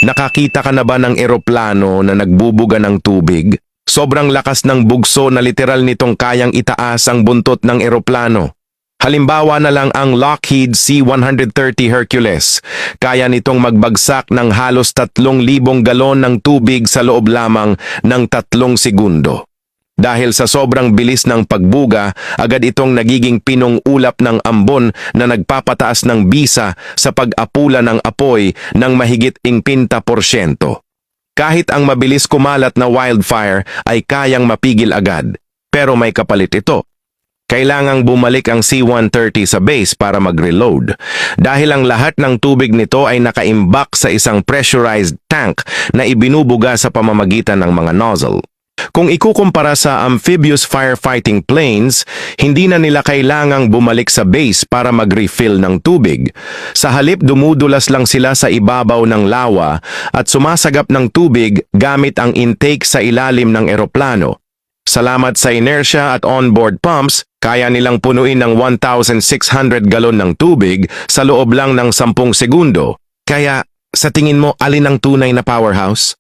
Nakakita ka na ba ng eroplano na nagbubuga ng tubig? Sobrang lakas ng bugso na literal nitong kayang itaas ang buntot ng eroplano. Halimbawa na lang ang Lockheed C-130 Hercules. Kaya nitong magbagsak ng halos 3,000 galon ng tubig sa loob lamang ng 3 segundo. Dahil sa sobrang bilis ng pagbuga, agad itong nagiging pinong ulap ng ambon na nagpapataas ng bisa sa pag-apula ng apoy ng mahigit 50%. Kahit ang mabilis kumalat na wildfire ay kayang mapigil agad, pero may kapalit ito. Kailangang bumalik ang C-130 sa base para mag-reload dahil ang lahat ng tubig nito ay nakaimbak sa isang pressurized tank na ibinubuga sa pamamagitan ng mga nozzle. Kung ikukumpara sa amphibious firefighting planes, hindi na nila kailangang bumalik sa base para mag-refill ng tubig. Sa halip dumudulas lang sila sa ibabaw ng lawa at sumasagap ng tubig gamit ang intake sa ilalim ng eroplano. Salamat sa inertia at onboard pumps, kaya nilang punuin ng 1,600 galon ng tubig sa loob lang ng 10 segundo. Kaya, sa tingin mo, alin ang tunay na powerhouse?